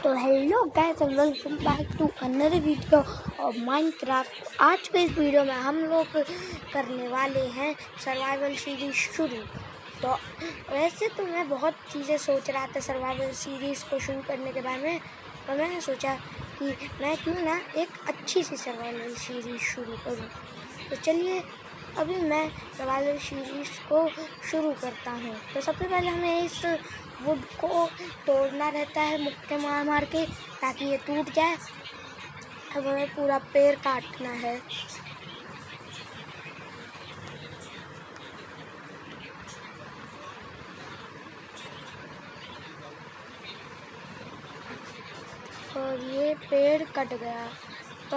तो hello guys and welcome back to another video of Minecraft. आज के इस वीडियो में हम लोग करने वाले हैं सर्वाइवल सीरीज शुरू। तो वैसे तो मैं बहुत चीज़ें सोच रहा था सर्वाइवल सीरीज़ को शुरू करने के बारे में, तो मैंने सोचा कि मैं क्यों ना एक अच्छी सी सर्वाइवल सीरीज़ शुरू करूँ। तो चलिए अभी मैं सर्वाइवल सीरीज़ को शुरू करता हूँ। तो सबसे पहले हमें इस वुड को तोड़ना रहता है मुक्के मार मार के, ताकि ये टूट जाए। अब हमें पूरा पेड़ काटना है। और ये पेड़ कट गया। तो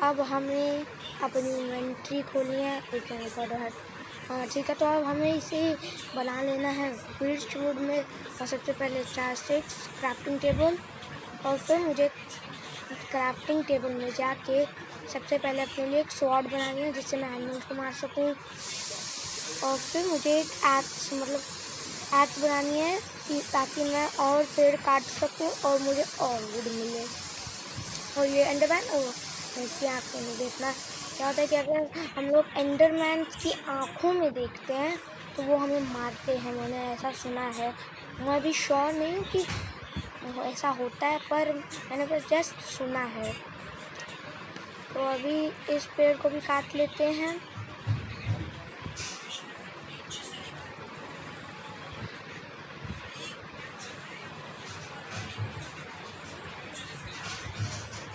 अब हमें अपनी इन्वेंट्री खोलनी है। हाँ ठीक है, तो अब हमें इसे बना लेना है बिर्च वुड में। और सबसे पहले 4 स्टिक्स, क्राफ्टिंग टेबल, और फिर मुझे क्राफ्टिंग टेबल में जाके सबसे पहले अपने लिए एक स्वॉर्ड बनानी है जिससे मैं एनिमल्स को मार सकूं। और फिर मुझे एक एक्स बनानी है ताकि मैं और पेड़ काट सकूं और मुझे और वुड मिले। और ये एंडरमैन इसकी आँखों में देखना क्या होता है कि अगर हम लोग एंडरमैन की आँखों में देखते हैं तो वो हमें मारते हैं। मैंने ऐसा सुना है, मैं अभी श्योर नहीं हूँ कि ऐसा होता है, पर मैंने बस जस्ट सुना है। तो अभी इस पेड़ को भी काट लेते हैं।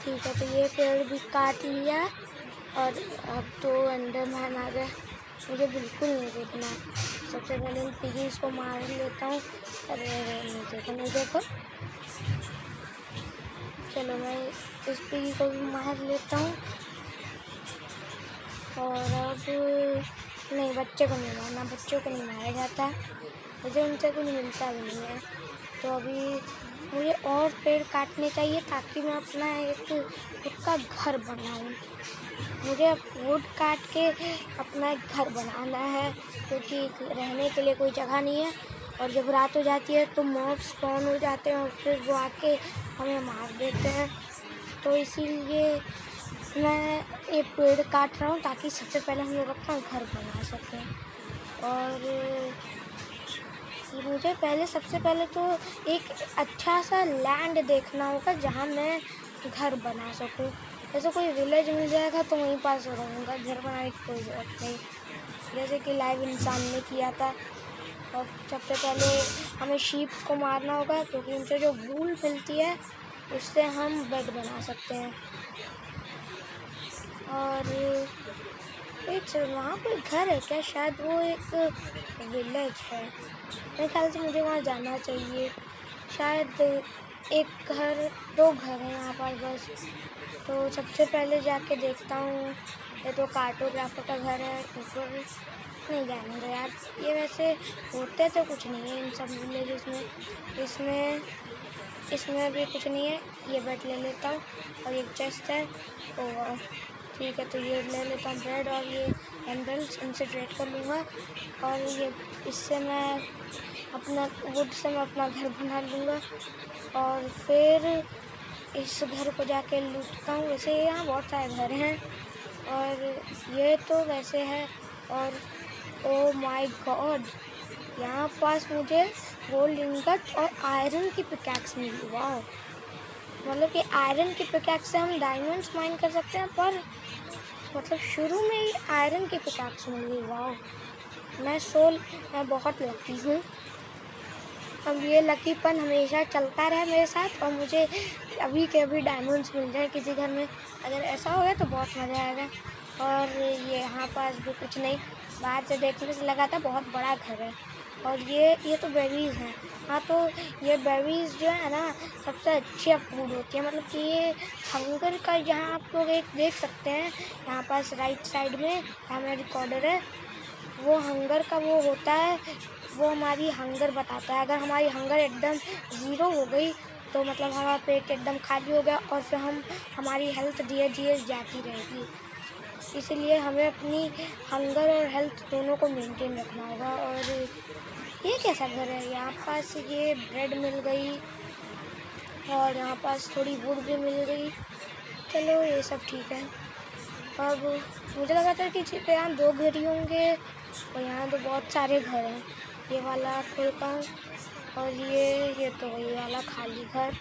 ठीक है, तो ये पेड़ भी काट लिया और अब तो एंडरमैन आ गया। मुझे बिल्कुल नहीं देखना। सबसे पहले इन पिगीज को मार लेता हूँ। अरे नहीं देखो। चलो मैं इस पिगी को भी मार लेता हूँ। और अब नहीं, बच्चे को नहीं मारना, बच्चों को नहीं मारा जाता, मुझे उनसे कुछ मिलता भी नहीं है। तो अभी मुझे और पेड़ काटने चाहिए ताकि मैं अपना एक खुद का घर बनाऊँ। मुझे वुड काट के अपना एक घर बनाना है, क्योंकि रहने के लिए कोई जगह नहीं है। और जब रात हो जाती है तो मॉब स्पॉन हो जाते हैं और फिर वो आके हमें मार देते हैं। तो इसीलिए मैं एक पेड़ काट रहा हूँ ताकि सबसे पहले हम लोग अपना घर बना सकें। और मुझे सबसे पहले तो एक अच्छा सा लैंड देखना होगा जहाँ मैं घर बना सकूँ। जैसे कोई विलेज मिल जाएगा तो वहीं पास रहूँगा, घर बनाने की कोई ज़रूरत नहीं, जैसे कि लाइव इंसान ने किया था। और सबसे पहले हमें शीप्स को मारना होगा, क्योंकि उनसे जो वूल मिलती है उससे हम बेड बना सकते हैं। और एक वहाँ कोई घर है क्या? शायद वो एक विलेज है। मेरे ख्याल से मुझे वहाँ जाना चाहिए। शायद एक घर, 2 घर हैं यहाँ पर बस। तो सबसे पहले जाके देखता हूँ। ये तो कार्टोग्राफर का घर है, ऊपर नहीं जाने दो यार। ये वैसे होते तो कुछ नहीं है इन सब विलेजेस में। इसमें भी कुछ नहीं है। ये बेड ले लेता हूँ और एक चेस्ट है। और ठीक है, तो ये ले लेता हूँ ब्रेड और ये एमरल्ड्स, इनसे ट्रेड कर लूँगा। और ये इससे मैं अपना वुड से मैं अपना घर बना लूँगा। और फिर इस घर को जाके लूटता हूँ। वैसे यहाँ बहुत सारे घर हैं और ये तो वैसे है। और ओ माय गॉड, यहाँ पास मुझे गोल्ड इंगट और आयरन की पिकैक्स मिली। वाह, मतलब कि आयरन की पिकैक्स से हम डायमंड्स माइन कर सकते हैं, पर मतलब शुरू में ही आयरन की पिकैक्स मिल गई। वाह, मैं बहुत लकी हूँ। अब ये लकीपन हमेशा चलता रहे मेरे साथ और मुझे अभी के अभी डायमंड्स मिल जाए किसी घर में। अगर ऐसा हो गया तो बहुत मज़ा आएगा। और ये यहाँ पास भी कुछ नहीं, बाहर से देखने से लगा था बहुत बड़ा घर है। और ये तो बेरीज़ हैं। हाँ, तो ये बेरीज़ जो है ना सबसे अच्छी फूड होती है। मतलब कि ये हंगर का, यहाँ आप लोग एक देख सकते हैं यहाँ पास राइट साइड में, यहाँ मेरा रिकॉर्डर है, वो हंगर का वो होता है, वो हमारी हंगर बताता है। अगर हमारी हंगर एकदम 0 हो गई तो मतलब हमारा पेट एकदम खाली हो गया और फिर हमारी हेल्थ धीरे धीरे जाती रहेगी। इसीलिए हमें अपनी हंगर और हेल्थ दोनों को मेंटेन रखना होगा। और ये कैसा घर है? यहाँ पास ये ब्रेड मिल गई और यहाँ पास थोड़ी वुड भी मिल गई। चलो ये सब ठीक है। अब मुझे लगा था कि यहाँ 2 घर ही होंगे और यहाँ तो बहुत सारे घर हैं। ये वाला खुलका और ये तो ये वाला खाली घर।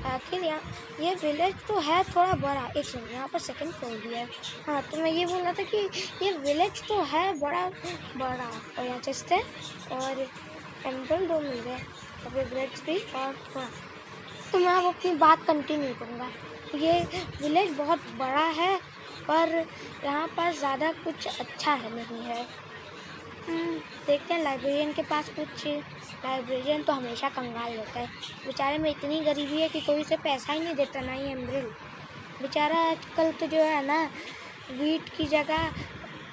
आखिर यहाँ ये विलेज तो है थोड़ा बड़ा। एक सेकंड, यहाँ पर सेकंड फ्लोर भी है। हाँ, तो मैं ये बोल रहा था कि ये विलेज तो है बड़ा बड़ा और यहाँ चेस्ट है और एम्बल 2 मिल गए और फिर ब्रेड्स भी। और हाँ, तो मैं अब अपनी बात कंटिन्यू करूँगा। ये विलेज बहुत बड़ा है पर यहाँ पर ज़्यादा कुछ अच्छा है नहीं है। देखते हैं लाइब्रेरियन के पास कुछ। लाइब्रेरियन तो हमेशा कंगाल होता है। बेचारे में इतनी गरीबी है कि कोई उसे पैसा ही नहीं देता, ना ही एम्ब्रिल। बेचारा आजकल तो जो है ना वीट की जगह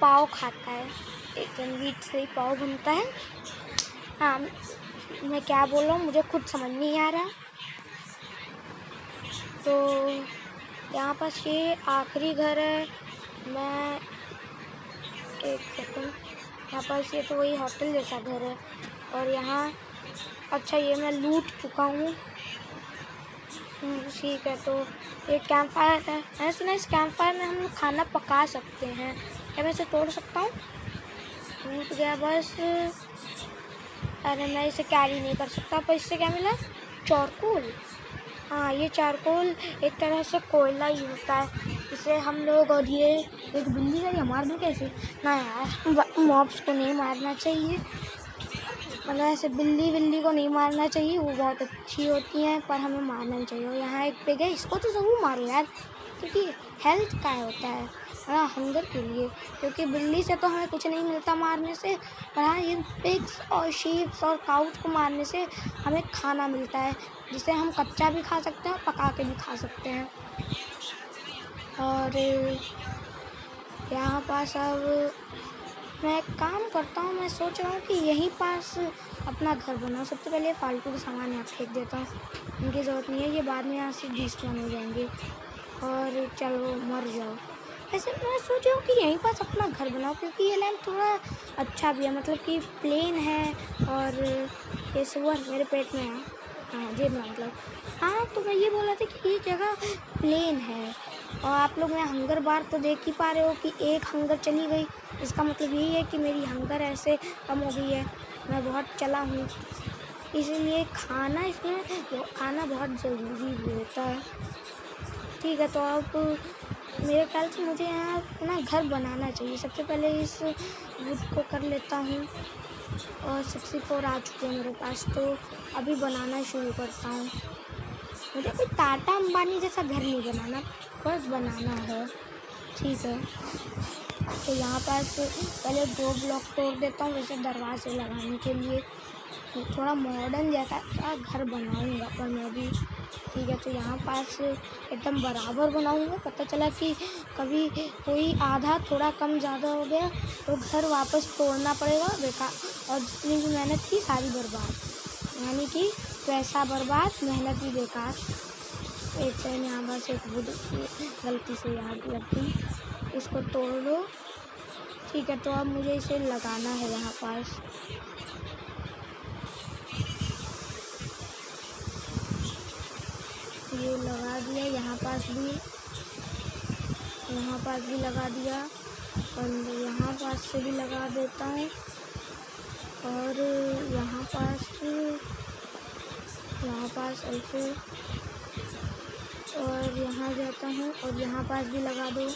पाव खाता है। एक दिन वीट से ही पाव बनता है। हाँ, मैं क्या बोल रहा हूँ मुझे खुद समझ नहीं आ रहा। तो यहाँ पास ये आखिरी घर है। मैं एक सेकंड, यहाँ पास ये तो वही होटल जैसा घर है और यहाँ अच्छा ये मैं लूट चुका हूँ। ठीक है, तो एक कैंप फायर है। मैंने सुना इस कैंप फायर में हम लोग खाना पका सकते हैं। क्या मैं इसे तोड़ सकता हूँ? टूट गया बस। अरे मैं इसे कैरी नहीं कर सकता। पर इससे क्या मिला? चारकोल। हाँ, ये चारकोल एक तरह से कोयला ही होता है। इसे हम लोग और ये एक बिल्ली है, ये मार दूँ कैसे? ना यार, मॉब्स को नहीं मारना चाहिए। मतलब ऐसे बिल्ली को नहीं मारना चाहिए, वो बहुत अच्छी होती हैं पर हमें मारना नहीं चाहिए। और यहाँ एक पिग है, इसको तो ज़रूर मारो यार क्योंकि हेल्थ का होता है। हाँ, हंगर के लिए, क्योंकि बिल्ली से तो हमें कुछ नहीं मिलता मारने से। पर हाँ, ये पिग्स और शीप्स और काउज को मारने से हमें खाना मिलता है जिसे हम कच्चा भी खा सकते हैं और पका के भी खा सकते हैं। और यहाँ पास अब मैं एक काम करता हूँ। मैं सोच रहा हूँ कि यहीं पास अपना घर बनाऊँ। सबसे पहले फालतू के सामान यहाँ फेंक देता हूँ, इनकी ज़रूरत नहीं है। ये बाद में यहाँ से डिस्ट्रॉय हो जाएंगे और चलो मर जाओ। ऐसे मैं सोच रहा हूँ कि यहीं पास अपना घर बनाऊँ क्योंकि ये लैंड थोड़ा अच्छा भी है, मतलब कि प्लेन है और ये सुअर मेरे पेट में है। हाँ, जेब में मतलब। हाँ, तो मैं ये बोल रहा था कि ये जगह प्लेन है और आप लोग यहाँ हंगर बार तो देख ही पा रहे हो कि एक हंगर चली गई। इसका मतलब यही है कि मेरी हंगर ऐसे कम हो गई है। मैं बहुत चला हूँ, इसीलिए खाना इसमें खाना बहुत ज़रूरी भी होता है। ठीक है, तो अब मेरे ख्याल से मुझे यहाँ अपना घर बनाना चाहिए। सबसे पहले इस वुड को कर लेता हूँ और 64 आ चुके हैं मेरे पास, तो अभी बनाना शुरू करता हूँ। मुझे कोई टाटा अंबानी जैसा घर नहीं बनाना, बस बनाना है। ठीक है, तो यहाँ पास पहले 2 ब्लॉक तोड़ देता हूँ वैसे दरवाजे लगाने के लिए। थोड़ा मॉडर्न जैसा घर बनाऊँगा पर मैं भी। ठीक है, तो यहाँ पास एकदम बराबर बनाऊँगा। पता चला कि कभी कोई आधा थोड़ा कम ज़्यादा हो गया तो घर वापस तोड़ना पड़ेगा बेकार, और जितनी भी मेहनत की सारी बर्बाद, यानी कि पैसा बर्बाद, मेहनत भी बेकार। एक सेकंड, यहाँ बस एक वुड गलती से याद लगी, इसको तोड़ दो। ठीक है, तो अब मुझे इसे लगाना है यहाँ पास। ये लगा दिया, यहाँ पास भी लगा दिया और यहाँ पास से भी लगा देता हूँ और यहाँ पास ऐसे और यहाँ जाता हूँ और यहाँ पास भी लगा दो।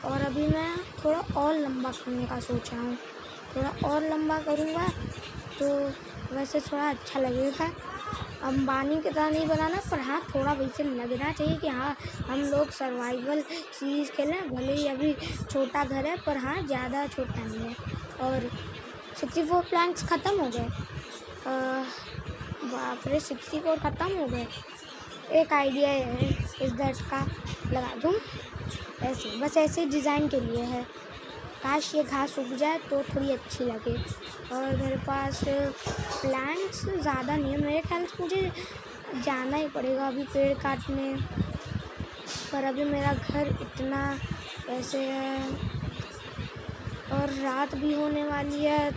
और अभी मैं थोड़ा और लंबा करने का सोच रहा हूँ। थोड़ा और लंबा करूँगा तो वैसे थोड़ा अच्छा लगेगा। अंबानी की तरह नहीं बनाना, पर हाँ थोड़ा वैसे लगना चाहिए कि हाँ हम लोग सर्वाइवल सीरीज़ खेलें। भले ही अभी छोटा घर है पर हाँ ज़्यादा छोटा नहीं है। और 64 प्लैंक्स ख़त्म हो गए। बाप रे, 64 ख़त्म हो गए। एक आइडिया है इस दैट का लगा दूँ ऐसे, बस ऐसे डिज़ाइन के लिए है। काश ये घास उग जाए तो थोड़ी अच्छी लगे। और मेरे पास प्लांट्स ज़्यादा नहीं है, मेरे ख्याल से मुझे जाना ही पड़ेगा अभी पेड़ काटने। पर अभी मेरा घर इतना ऐसे है और रात भी होने वाली है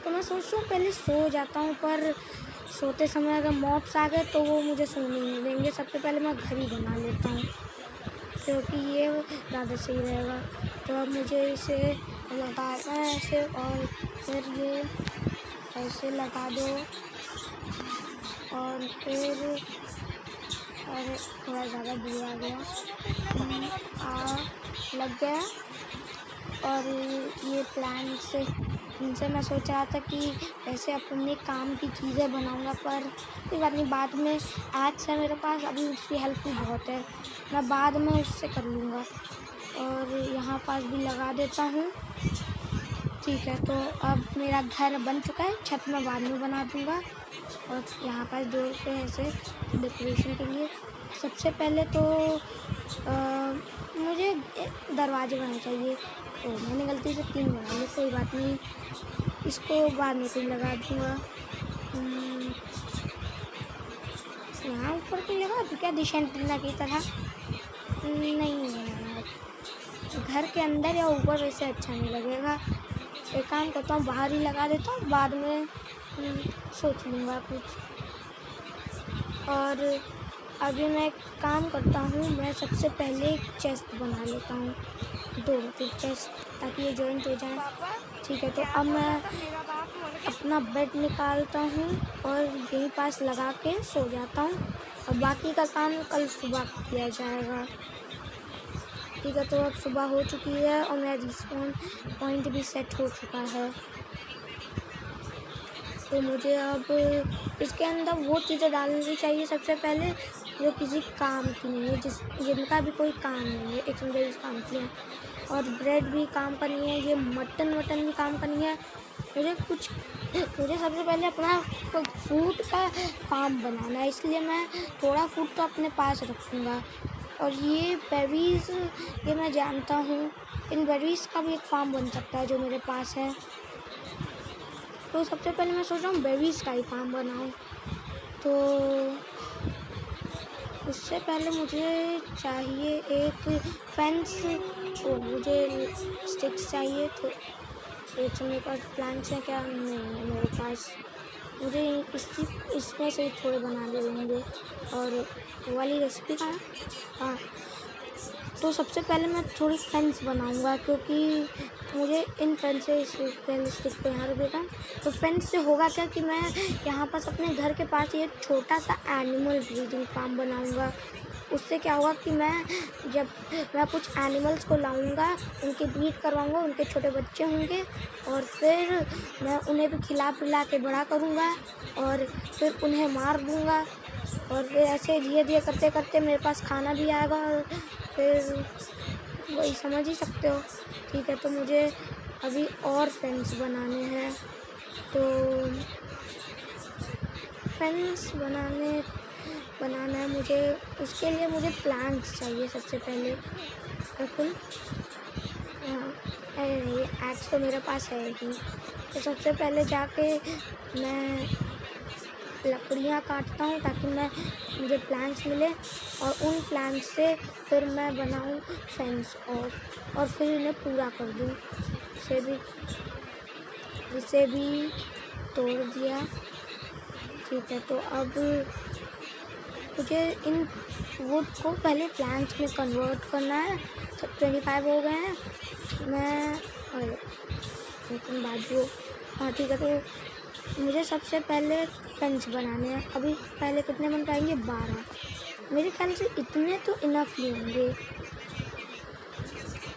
तो मैं सोच रहा हूँ पहले सो जाता हूँ, पर सोते समय अगर मॉब्स आ गए तो वो मुझे सोने नहीं देंगे। सबसे पहले मैं घर ही बना लेता हूँ, क्योंकि ये ज़्यादा सही रहेगा। तो अब मुझे इसे लगाना है ऐसे, और फिर ये ऐसे लगा दो, और फिर अरे थोड़ा ज़्यादा दूर आ गया, लग गया। और ये प्लान से इनसे मैं सोच रहा था कि ऐसे अपने काम की चीज़ें बनाऊंगा, पर कोई बात नहीं, बाद में आज से मेरे पास अभी उसकी हेल्प भी बहुत है, मैं बाद में उससे कर लूँगा। और यहाँ पास भी लगा देता हूँ। ठीक है, तो अब मेरा घर बन चुका है। छत मैं बाद में बना दूँगा। और यहाँ पास जोड़ पे ऐसे डेकोरेशन के लिए सबसे पहले तो मुझे दरवाजे बनाने चाहिए। तो मैंने गलती से 3 बना लिए, कोई बात नहीं, इसको बाद में 3 लगा दूँगा। यहाँ ऊपर कोई लगा दूँ क्या, दिशा एंटीना की तरह? नहीं यार, घर के अंदर या ऊपर वैसे अच्छा नहीं लगेगा। एक काम करता हूँ, बाहर ही लगा देता हूँ, बाद में सोच लूँगा कुछ। और अभी मैं एक काम करता हूँ, मैं सबसे पहले एक चेस्ट बना लेता हूँ, 2 चेस्ट, ताकि ये जॉइंट हो जाए। ठीक है, तो अब मैं अपना बेड निकालता हूँ और यहीं पास लगा के सो जाता हूँ, और बाकी का काम कल सुबह किया जाएगा। ठीक है, तो अब सुबह हो चुकी है और मेरा रिस्पॉन पॉइंट भी सेट हो चुका है। तो मुझे अब इसके अंदर वो चीज़ें डालनी चाहिए सबसे पहले जो किसी काम की नहीं है, जिनका भी कोई काम नहीं है, एक इस काम की है। और ब्रेड भी काम का नहीं है, ये मटन भी काम का नहीं है। मुझे सबसे पहले अपना फूड का फार्म बनाना है, इसलिए मैं थोड़ा फूड तो अपने पास रखूँगा। और ये बेरीज़, ये मैं जानता हूँ, इन बेरीज़ का भी एक फार्म बन सकता है जो मेरे पास है। तो सबसे पहले मैं सोच रहा हूँ बेरीज़ का ही फार्म बनाऊँ। तो उससे पहले मुझे चाहिए एक फेंस, मुझे स्टिक्स चाहिए। तो एक मेरे पास प्लांट्स हैं क्या? नहीं है मेरे पास। मुझे इसमें से थोड़े बना लेंगे। और वो वाली रेसिपी कहाँ है? हाँ, तो सबसे पहले मैं थोड़ी फेंस बनाऊंगा, क्योंकि मुझे इन फेंस से स्टिक पे यहाँ रखेगा। तो फेंस से होगा क्या कि मैं यहाँ पास अपने घर के पास ये छोटा सा एनिमल ब्रीडिंग फार्म बनाऊंगा। उससे क्या होगा कि जब मैं कुछ एनिमल्स को लाऊंगा, उनके ब्रीड करवाऊंगा, उनके छोटे बच्चे होंगे, और फिर मैं उन्हें भी खिला पिला के बड़ा करूँगा, और फिर उन्हें मार दूँगा, और फिर ऐसे धीरे धीरे करते करते मेरे पास खाना भी आएगा, और फिर वही समझ ही सकते हो। ठीक है, तो मुझे अभी और फेंस बनाने हैं। तो फेंस बनाना है मुझे, उसके लिए मुझे प्लांट्स चाहिए सबसे पहले। बिल्कुल, अरे नहीं, एक्स तो मेरे पास है ही। तो सबसे पहले जाके मैं लकड़ियाँ काटता हूँ ताकि मुझे प्लांट्स मिले, और उन प्लांट्स से फिर मैं बनाऊँ फेंस, और फिर इन्हें पूरा कर दूँ। इसे भी तोड़ दिया। ठीक है, तो अब मुझे इन वुड को पहले प्लांट्स में कन्वर्ट करना है। 25 हो गए हैं। लेकिन बाजू, हाँ ठीक है, तो मुझे सबसे पहले फेंस बनाने हैं। अभी पहले कितने बन पाएंगे? 12। मेरे ख्याल से इतने तो इनफ ही होंगे।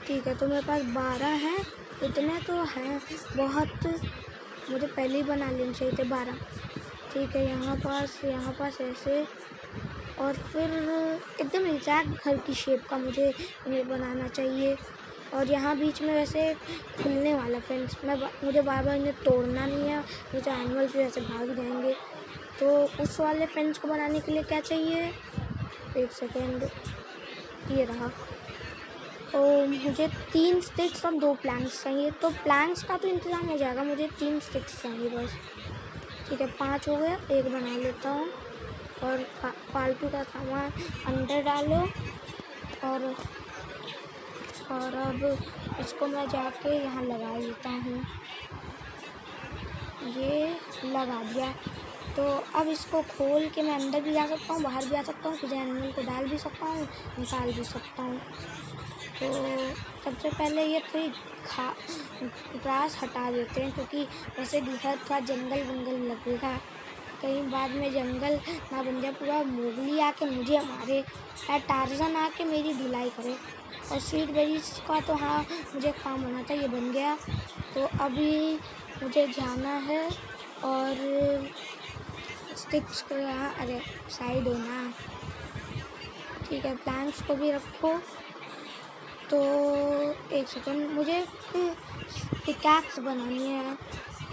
ठीक है, तो मेरे पास 12 हैं, इतने तो हैं बहुत। मुझे पहले ही बना लेने चाहिए थे 12। ठीक है, यहाँ पास ऐसे, और फिर एकदम एग्जैक्ट घर की शेप का मुझे इन्हें बनाना चाहिए। और यहाँ बीच में वैसे खुलने वाला फेंस, मुझे बार बार इन्हें तोड़ना नहीं है, नहीं तो एनिमल्स भी ऐसे भाग जाएंगे। तो उस वाले फेंस को बनाने के लिए क्या चाहिए? एक सेकेंड, ये रहा। तो मुझे 3 स्टिक्स और 2 प्लैंक्स चाहिए। तो प्लैंक्स का तो इंतज़ाम हो जाएगा, मुझे 3 स्टिक्स चाहिए बस। ठीक है, 5 हो गया, एक बना लेता हूँ। और फालतू का सामान अंदर डालो, और अब इसको मैं जाके यहाँ लगा लेता हूँ। ये लगा दिया। तो अब इसको खोल के मैं अंदर भी जा सकता हूँ, बाहर भी आ सकता हूँ, किसी एनिमल को डाल भी सकता हूँ, निकाल भी सकता हूँ। तो सबसे पहले ये थोड़ी ग्रास हटा देते हैं, क्योंकि वैसे घर थोड़ा जंगल वंगल लगेगा, कहीं बाद में जंगल ना बन जाए, पूरा मोगली आके मुझे मारे या टार्जन आके मेरी धुलाई करे। और स्वीट बेरीज का तो हाँ मुझे काम होना था, ये बन गया। तो अभी मुझे जाना है और स्टिक्स को यहाँ, अरे साइड होना, ठीक है। प्लांट्स को भी रखो। तो एक सेकंड, मुझे पिकैक्स बनानी है।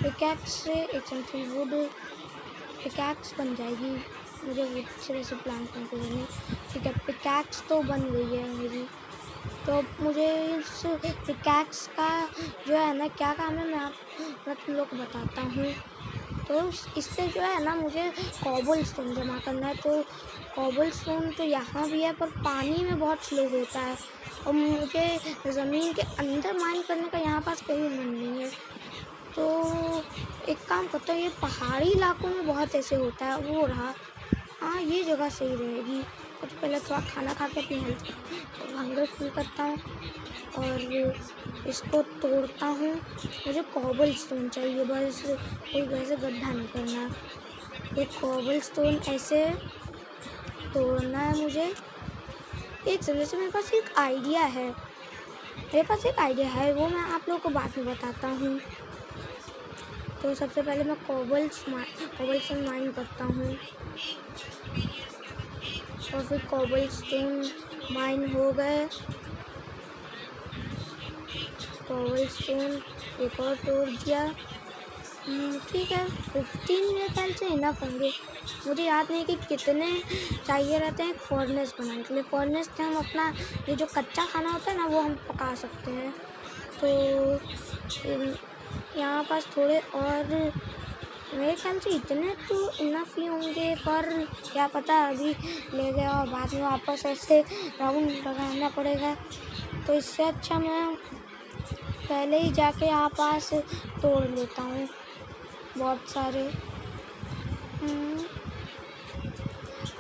पिकैक्स से एक सेकंड, वुड पिकैक्स बन जाएगी। मुझे वुड से वैसे प्लांट को बनी, ठीक है। पिकैक्स तो बन गई है मेरी। तो मुझे इस पिकैक्स का जो है ना क्या काम है, मैं तुम लोग को बताता हूँ। तो इससे जो है ना मुझे कॉबल स्टोन जमा करना है। तो कॉबल स्टोन तो यहाँ भी है, पर पानी में बहुत स्लो होता है और मुझे ज़मीन के अंदर माइन करने का यहाँ पास कहीं मन नहीं है। तो एक काम करता हूँ, ये पहाड़ी इलाकों में बहुत ऐसे होता है, वो रहा, हाँ ये जगह सही रहेगी। तो पहले थोड़ा खाना खा के अपनी हेल्थ हंगर फुल करता हूँ और इसको तोड़ता हूँ। मुझे कॉबल स्टोन चाहिए, बस कोई वैसे गड्ढा नहीं करना। एक कॉबल स्टोन ऐसे तोड़ना है मुझे। एक समय से मेरे पास एक आइडिया है, वो मैं आप लोगों को बाद में बताता हूँ। तो सबसे पहले मैं कॉबल स्टोन माइन करता हूँ और फिर कॉबल स्टोन माइन हो गए। कॉबल स्टोन एक और तोड़ दिया, ठीक है। 15 मेरे ख्याल से इनफ होंगे, मुझे याद नहीं कि कितने चाहिए रहते हैं फर्नेस बनाने के लिए। फर्नेस से हम अपना ये जो कच्चा खाना होता है ना वो हम पका सकते हैं। तो यहाँ पास थोड़े और मेरे ख्याल से इतने तो इनफ ही होंगे, पर क्या पता अभी ले गया और बाद में वापस ऐसे राउंड लगाना पड़ेगा। तो इससे अच्छा मैं पहले ही जाके यहाँ पास तोड़ लेता हूँ बहुत सारे।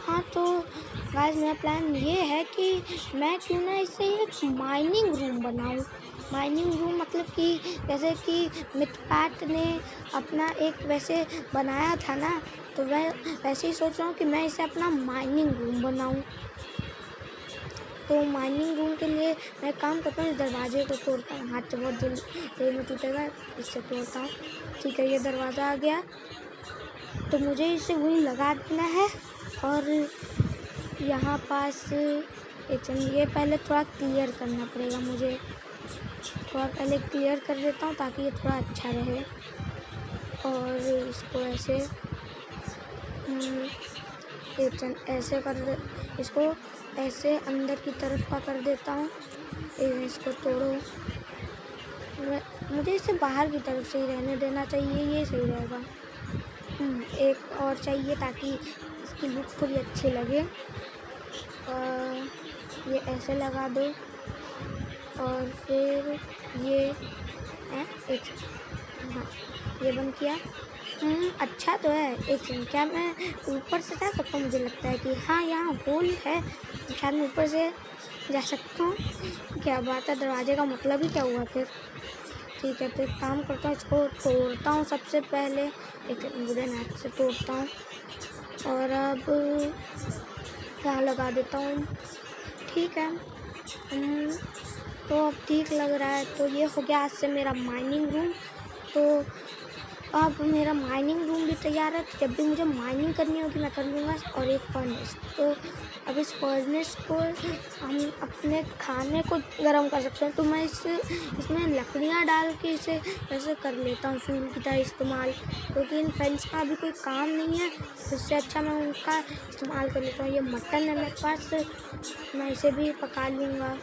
हाँ तो गाइस मेरा प्लान ये है कि मैं क्यों ना इससे एक माइनिंग रूम बनाऊँ। माइनिंग रूम मतलब कि जैसे कि मिथपैट ने अपना एक वैसे बनाया था ना, तो मैं वैसे ही सोच रहा हूँ कि मैं इसे अपना माइनिंग रूम बनाऊँ। तो माइनिंग रूम के लिए मैं काम करता हूँ, इस दरवाजे को तोड़ता हूँ, हाथ से बहुत जल्दी में टूटेगा, इससे तोड़ता हूँ, ठीक है। ये दरवाज़ा आ गया, तो मुझे इसे वहीं लगा देना है। और यहाँ पास ये पहले थोड़ा क्लियर करना पड़ेगा मुझे, थोड़ा पहले क्लियर कर देता हूँ ताकि ये थोड़ा अच्छा रहे। और इसको ऐसे ऐसे कर दे, इसको ऐसे अंदर की तरफ का कर देता हूँ। इसको तोड़ो, मुझे इसे बाहर की तरफ से ही रहने देना चाहिए, ये सही रहेगा। एक और चाहिए ताकि इसकी लुक थोड़ी अच्छी लगे। ये ऐसे लगा दो और फिर ये हाँ ये बंद किया। अच्छा तो है। एक सेकंड, क्या मैं ऊपर से जा सकता हूँ? मुझे लगता है कि हाँ यहाँ होल है, शायद मैं ऊपर से जा सकता हूँ। क्या बात है, दरवाजे का मतलब ही क्या हुआ फिर? ठीक है, तो एक काम करता हूँ, इसको तोड़ता हूँ सबसे पहले, एक वुडन एक्स से तोड़ता हूँ और अब यहाँ लगा देता हूँ, ठीक है। तो अब ठीक लग रहा है। तो ये हो गया आज से मेरा माइनिंग रूम। तो अब मेरा माइनिंग रूम भी तैयार है, तो जब भी मुझे माइनिंग करनी होगी मैं कर लूँगा। और एक फर्नेस, तो अब इस फर्नेस को हम अपने खाने को गर्म कर सकते हैं। तो मैं इसमें लकड़ियाँ डाल के इसे वैसे कर लेता हूँ फ्यूल की तरह इस्तेमाल, क्योंकि इन फैंस का अभी कोई काम नहीं है, इससे अच्छा मैं उनका इस्तेमाल कर लेता हूँ। ये मटन है मेरे पास, मैं इसे भी पका लूँगा।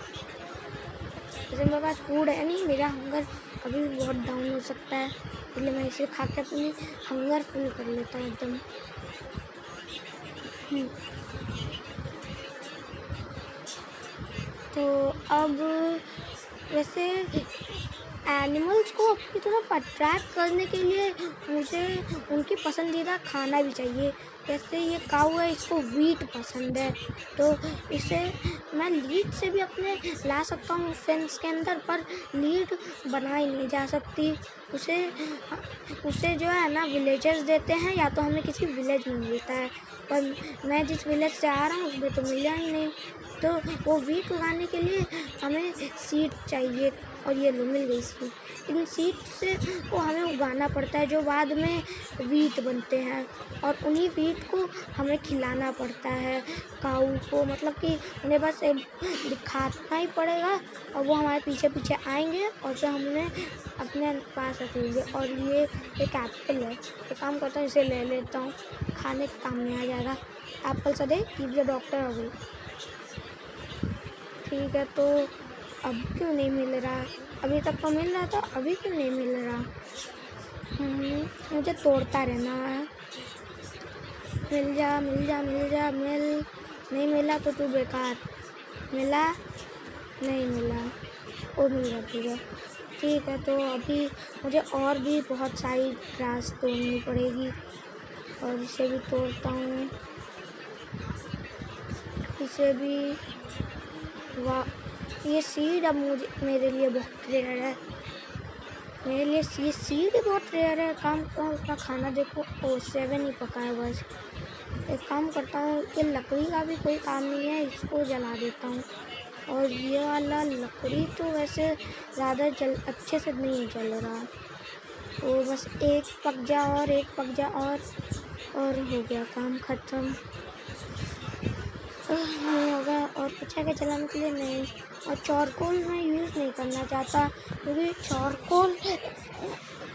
जैसे मेरे पास फूड है नहीं, मेरा हंगर कभी भी बहुत डाउन हो सकता है, इसलिए मैं इसे खा के अपनी हंगर फुल कर लेता हूँ एकदम। तो अब वैसे एनिमल्स को अपनी तरफ अट्रैक्ट करने के लिए मुझे उनकी पसंदीदा खाना भी चाहिए। जैसे ये काऊ है, इसको वीट पसंद है, तो इसे मैं लीड से भी अपने ला सकता हूँ फेंस के अंदर, पर लीड बनाई नहीं जा सकती। उसे जो है ना विलेजर्स देते हैं, या तो हमें किसी विलेज में मिलता है, पर मैं जिस विलेज से आ रहा हूँ उसमें तो मिला ही नहीं। तो वो वीट उगाने के लिए हमें सीड चाहिए, और ये लो मिल गई सीड। इन सीड से वो हमें उगाना पड़ता है, जो बाद में वीट बनते हैं, और उन्हीं वीट को हमें खिलाना पड़ता है काऊ को। मतलब कि उन्हें बस दिखाना ही पड़ेगा, और वो हमारे पीछे पीछे आएंगे, और फिर हमने अपने पास रख लेंगे। और ये एक एप्पल है, तो काम करता हूँ, इसे ले लेता हूँ, खाने के काम में आ जाएगा। एप्पल से they keep the doctor away. ठीक है, तो अब क्यों नहीं मिल रहा? अभी तक तो मिल रहा था, अभी क्यों नहीं मिल रहा? मुझे तोड़ता रहना है। मिल जा मिल जा मिल जा, मिल। नहीं मिला तो तू बेकार। मिला? नहीं मिला। ओ मिल गया, ठीक है। ठीक है, तो अभी मुझे और भी बहुत सारी ग्रास तोड़नी पड़ेगी, और इसे भी तोड़ता हूँ, इसे भी। वाह, ये सीड अब मेरे लिए बहुत रेयर है। मेरे लिए ये सीड बहुत रेयर है। काम का उसका खाना देखो, 7 ही पका है बस। एक काम करता हूँ, ये लकड़ी का भी कोई काम नहीं है, इसको जला देता हूँ। और ये वाला लकड़ी तो वैसे ज़्यादा अच्छे से नहीं जल रहा, तो बस एक पक जा और एक पक जा, और हो गया काम ख़त्म। नहीं होगा, और कुछ आगे चलाने के लिए नहीं। और चारकोल मैं यूज़ नहीं करना चाहता, क्योंकि चारकोल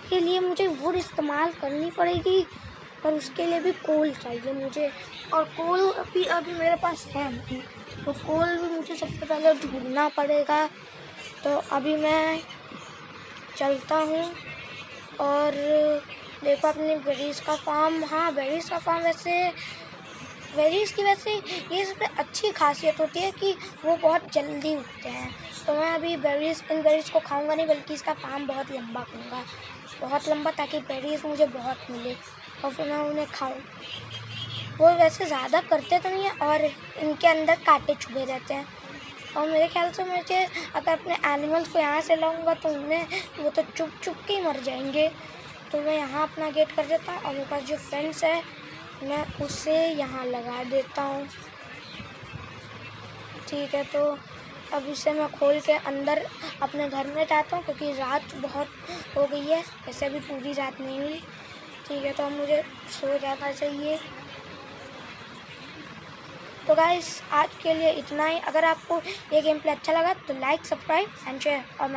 के लिए मुझे वुड इस्तेमाल करनी पड़ेगी, पर उसके लिए भी कोल चाहिए मुझे, और कोल अभी मेरे पास है नहीं, तो कोल भी मुझे सबसे पहले ढूंढना पड़ेगा। तो अभी मैं चलता हूँ, और देखो अपनी बेरीज़ का फार्म। हाँ, बेरीज़ का फार्म वेरीज़ की वैसे ये सबसे अच्छी खासियत होती है कि वो बहुत जल्दी उगते हैं। तो मैं अभी इन बेरीज़ को खाऊंगा नहीं, बल्कि इसका फार्म बहुत लंबा करूँगा, बहुत लंबा, ताकि बेरीज़ मुझे बहुत मिले, और फिर मैं उन्हें खाऊँ। वो वैसे ज़्यादा करते तो नहीं है, और इनके अंदर कांटे छुपे रहते हैं, और मेरे ख्याल से मुझे अगर अपने एनिमल्स को यहाँ से लाऊंगा तो वो तो चुप के ही मर जाएंगे। तो मैं यहाँ अपना गेट कर देता हूँ, और मेरे पास जो फेंस है मैं उसे यहाँ लगा देता हूँ। ठीक है, तो अब इसे मैं खोल के अंदर अपने घर में जाता हूँ, क्योंकि रात बहुत हो गई है, वैसे अभी पूरी रात नहीं हुई। ठीक है, तो अब मुझे सो जाना चाहिए। तो गाइस, आज के लिए इतना ही। अगर आपको ये गेम प्ले अच्छा लगा तो लाइक, सब्सक्राइब एंड शेयर। और